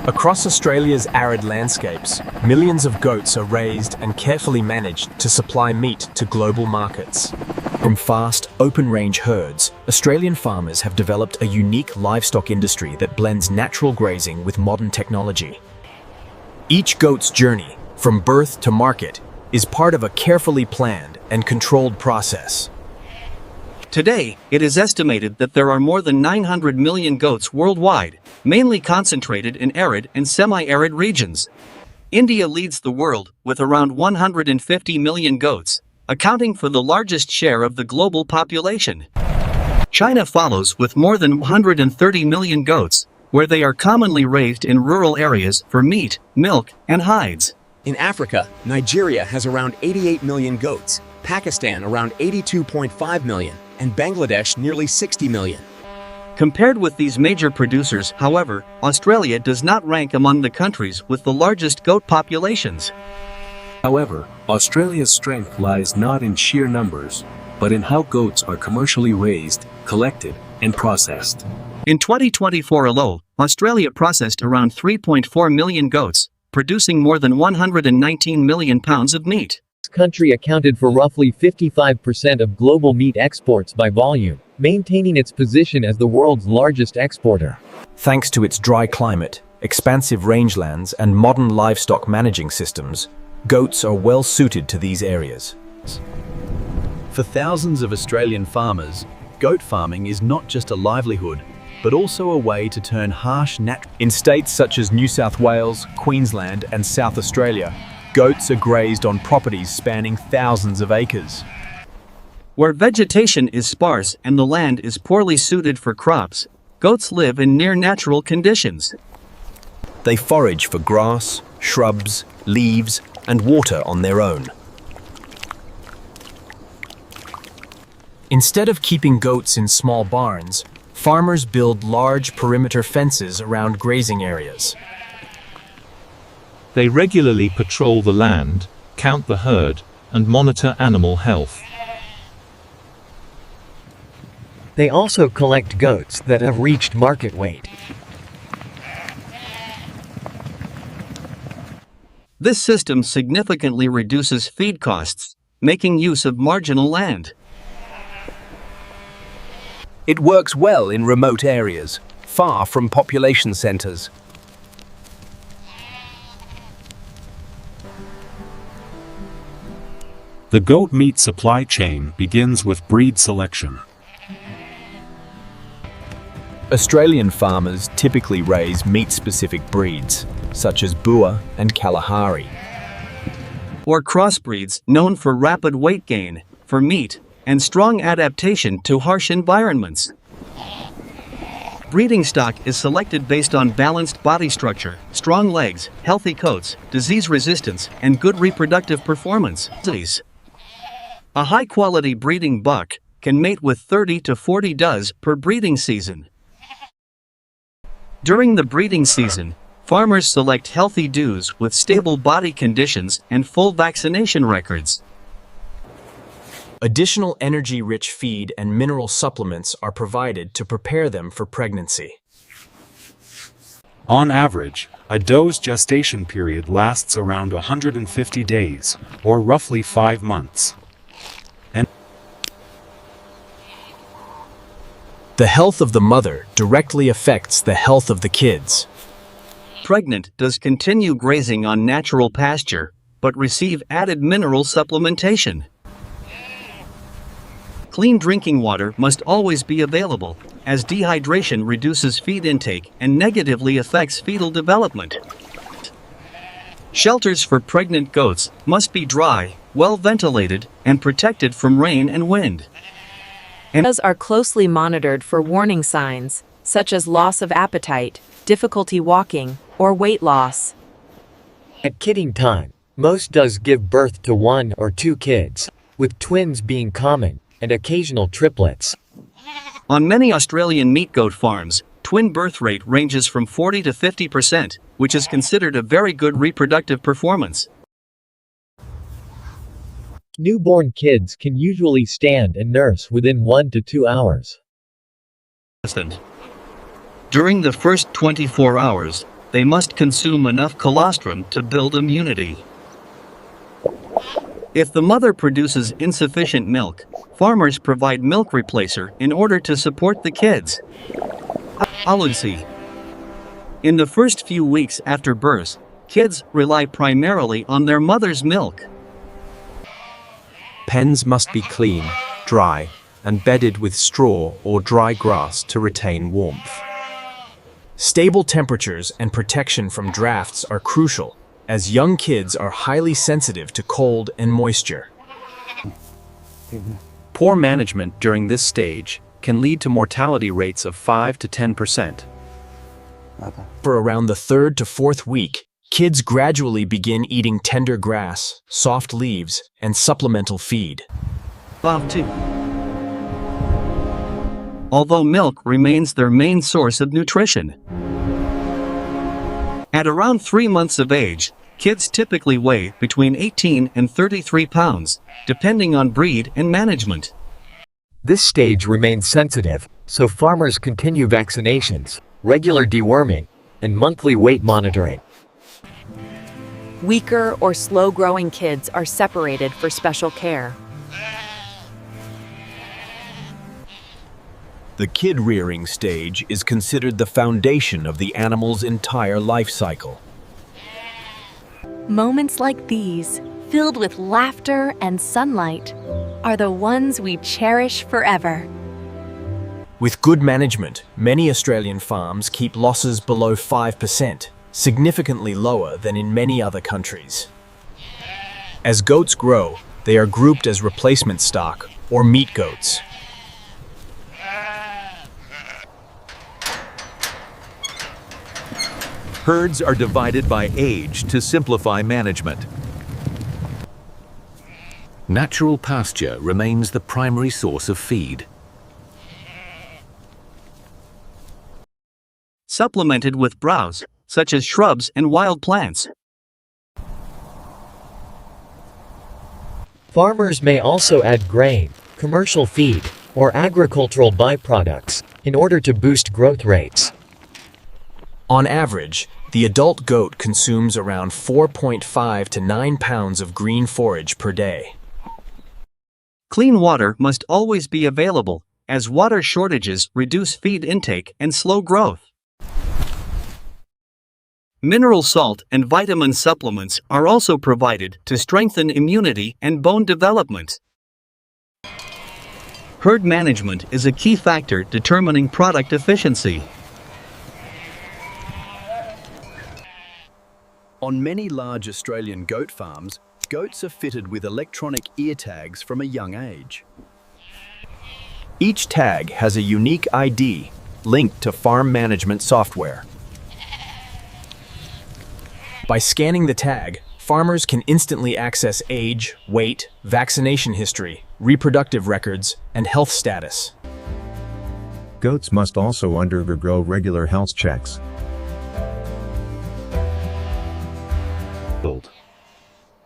Across Australia's arid landscapes, millions of goats are raised and carefully managed to supply meat to global markets. From fast, open-range herds, Australian farmers have developed a unique livestock industry that blends natural grazing with modern technology. Each goat's journey, from birth to market, is part of a carefully planned and controlled process. Today, it is estimated that there are more than 900 million goats worldwide, mainly concentrated in arid and semi-arid regions. India leads the world with around 150 million goats, accounting for the largest share of the global population. China follows with more than 130 million goats, where they are commonly raised in rural areas for meat, milk, and hides. In Africa, Nigeria has around 88 million goats, Pakistan around 82.5 million, and Bangladesh nearly 60 million. Compared with these major producers, however, Australia does not rank among the countries with the largest goat populations. However, Australia's strength lies not in sheer numbers, but in how goats are commercially raised, collected, and processed. In 2024 alone, Australia processed around 3.4 million goats, producing more than 119 million pounds of meat. This country accounted for roughly 55% of global meat exports by volume, maintaining its position as the world's largest exporter. Thanks to its dry climate, expansive rangelands, and modern livestock managing systems, goats are well suited to these areas. For thousands of Australian farmers, goat farming is not just a livelihood, but also a way to turn harsh natural. In states such as New South Wales, Queensland, and South Australia, goats are grazed on properties spanning thousands of acres. Where vegetation is sparse and the land is poorly suited for crops, goats live in near-natural conditions. They forage for grass, shrubs, leaves, and water on their own. Instead of keeping goats in small barns, farmers build large perimeter fences around grazing areas. They regularly patrol the land, count the herd, and monitor animal health. They also collect goats that have reached market weight. This system significantly reduces feed costs, making use of marginal land. It works well in remote areas, far from population centers. The goat meat supply chain begins with breed selection. Australian farmers typically raise meat-specific breeds, such as Boer and Kalahari, or crossbreeds known for rapid weight gain, for meat, and strong adaptation to harsh environments. Breeding stock is selected based on balanced body structure, strong legs, healthy coats, disease resistance, and good reproductive performance. A high-quality breeding buck can mate with 30 to 40 does per breeding season. During the breeding season, farmers select healthy does with stable body conditions and full vaccination records. Additional energy-rich feed and mineral supplements are provided to prepare them for pregnancy. On average, a doe's gestation period lasts around 150 days, or roughly 5 months. The health of the mother directly affects the health of the kids. Pregnant does continue grazing on natural pasture, but receive added mineral supplementation. Clean drinking water must always be available, as dehydration reduces feed intake and negatively affects fetal development. Shelters for pregnant goats must be dry, well ventilated, and protected from rain and wind. Does are closely monitored for warning signs, such as loss of appetite, difficulty walking, or weight loss. At kidding time, most does give birth to 1 or 2 kids, with twins being common, and occasional triplets. On many Australian meat goat farms, twin birth rate ranges from 40 to 50%, which is considered a very good reproductive performance. Newborn kids can usually stand and nurse within 1 to 2 hours. During the first 24 hours, they must consume enough colostrum to build immunity. If the mother produces insufficient milk, farmers provide milk replacer in order to support the kids. Alucy. In the first few weeks after birth, kids rely primarily on their mother's milk. Pens must be clean, dry, and bedded with straw or dry grass to retain warmth. Stable temperatures and protection from drafts are crucial, as young kids are highly sensitive to cold and moisture. Poor management during this stage can lead to mortality rates of 5 to 10%. For around the 3rd to 4th week, kids gradually begin eating tender grass, soft leaves, and supplemental feed. Although milk remains their main source of nutrition. At around 3 months of age, kids typically weigh between 18 and 33 pounds, depending on breed and management. This stage remains sensitive, so farmers continue vaccinations, regular deworming, and monthly weight monitoring. Weaker or slow-growing kids are separated for special care. The kid rearing stage is considered the foundation of the animal's entire life cycle. Moments like these, filled with laughter and sunlight, are the ones we cherish forever. With good management, many Australian farms keep losses below 5%, significantly lower than in many other countries. As goats grow, they are grouped as replacement stock or meat goats. Herds are divided by age to simplify management. Natural pasture remains the primary source of feed. Supplemented with browse, such as shrubs and wild plants. Farmers may also add grain, commercial feed, or agricultural byproducts in order to boost growth rates. On average, the adult goat consumes around 4.5 to 9 pounds of green forage per day. Clean water must always be available, as water shortages reduce feed intake and slow growth. Mineral salt and vitamin supplements are also provided to strengthen immunity and bone development. Herd management is a key factor determining product efficiency. On many large Australian goat farms, goats are fitted with electronic ear tags from a young age. Each tag has a unique ID linked to farm management software. By scanning the tag, farmers can instantly access age, weight, vaccination history, reproductive records, and health status. Goats must also undergo regular health checks.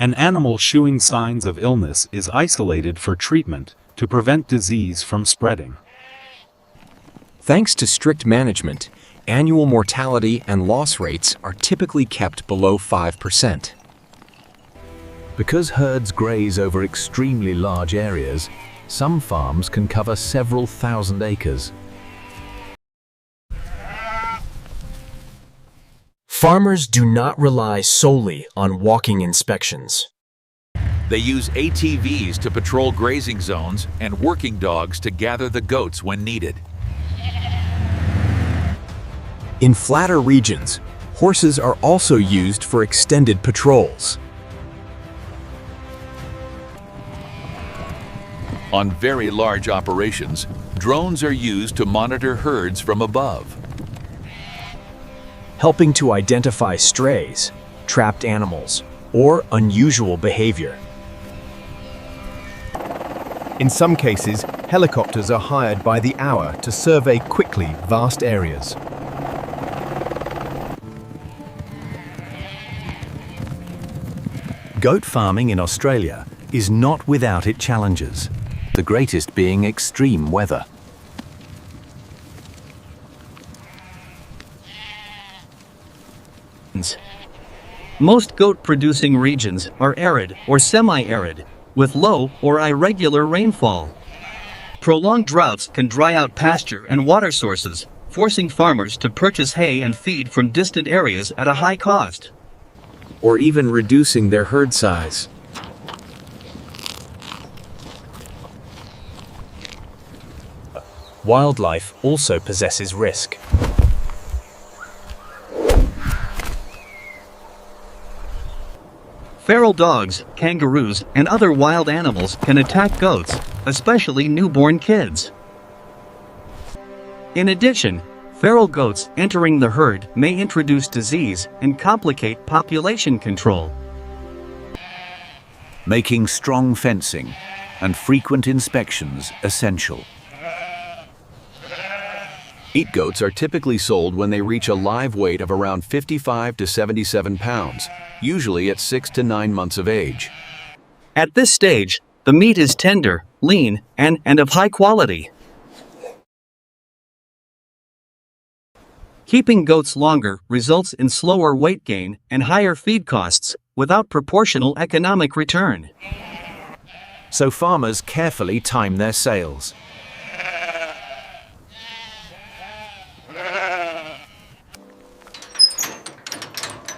An animal showing signs of illness is isolated for treatment to prevent disease from spreading. Thanks to strict management, annual mortality and loss rates are typically kept below 5%. Because herds graze over extremely large areas, some farms can cover several thousand acres. Farmers do not rely solely on walking inspections. They use ATVs to patrol grazing zones and working dogs to gather the goats when needed. In flatter regions, horses are also used for extended patrols. On very large operations, drones are used to monitor herds from above. Helping to identify strays, trapped animals, or unusual behavior. In some cases, helicopters are hired by the hour to survey quickly vast areas. Goat farming in Australia is not without its challenges, The greatest being extreme weather. Most goat-producing regions are arid or semi-arid, with low or irregular rainfall. Prolonged droughts can dry out pasture and water sources, forcing farmers to purchase hay and feed from distant areas at a high cost, or even reducing their herd size. Wildlife also possesses risk. Feral dogs, kangaroos, and other wild animals can attack goats, especially newborn kids. In addition, feral goats entering the herd may introduce disease and complicate population control. Making strong fencing and frequent inspections essential. Meat goats are typically sold when they reach a live weight of around 55 to 77 pounds, usually at 6 to 9 months of age. At this stage, the meat is tender, lean, and of high quality. Keeping goats longer results in slower weight gain and higher feed costs, without proportional economic return. So farmers carefully time their sales.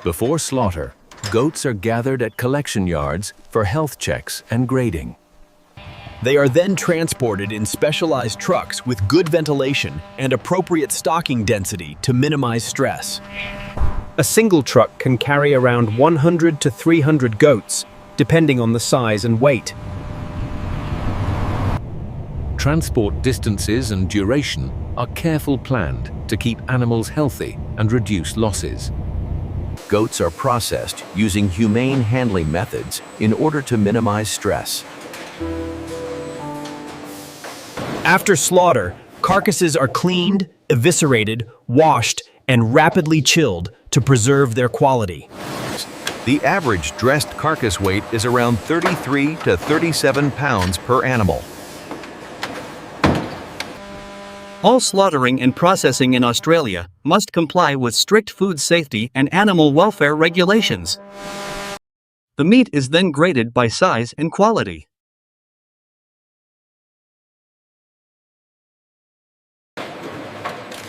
Before slaughter, goats are gathered at collection yards for health checks and grading. They are then transported in specialized trucks with good ventilation and appropriate stocking density to minimize stress. A single truck can carry around 100 to 300 goats, depending on the size and weight. Transport distances and duration are carefully planned to keep animals healthy and reduce losses. Goats are processed using humane handling methods in order to minimize stress. After slaughter, carcasses are cleaned, eviscerated, washed, and rapidly chilled to preserve their quality. The average dressed carcass weight is around 33 to 37 pounds per animal. All slaughtering and processing in Australia must comply with strict food safety and animal welfare regulations. The meat is then graded by size and quality.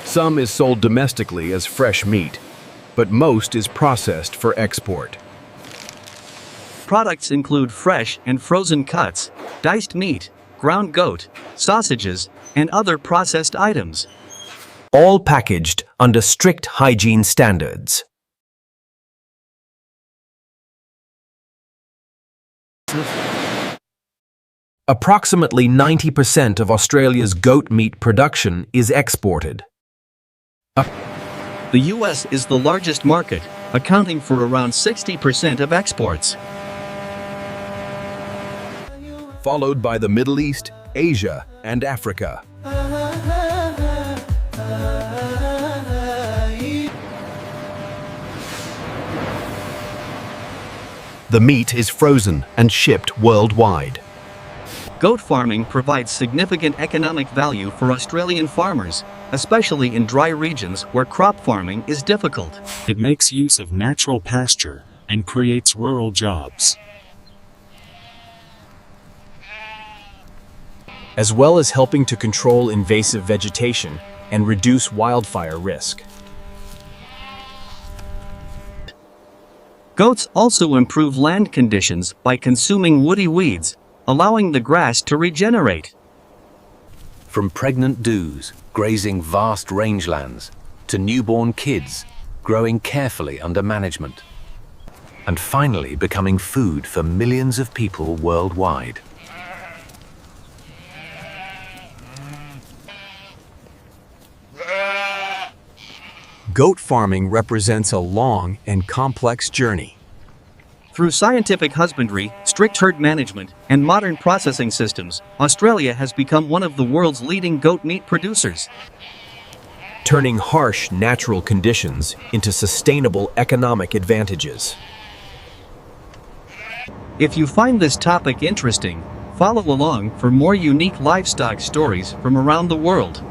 Some is sold domestically as fresh meat, but most is processed for export. Products include fresh and frozen cuts, diced meat, ground goat, sausages, and other processed items. All packaged under strict hygiene standards. Approximately 90% of Australia's goat meat production is exported. The US is the largest market, accounting for around 60% of exports. Followed by the Middle East, Asia, and Africa. The meat is frozen and shipped worldwide. Goat farming provides significant economic value for Australian farmers, especially in dry regions where crop farming is difficult. It makes use of natural pasture and creates rural jobs, as well as helping to control invasive vegetation and reduce wildfire risk. Goats also improve land conditions by consuming woody weeds, allowing the grass to regenerate. From pregnant does grazing vast rangelands to newborn kids growing carefully under management, and finally becoming food for millions of people worldwide. Goat farming represents a long and complex journey. Through scientific husbandry, strict herd management, and modern processing systems, Australia has become one of the world's leading goat meat producers, turning harsh natural conditions into sustainable economic advantages. If you find this topic interesting, follow along for more unique livestock stories from around the world.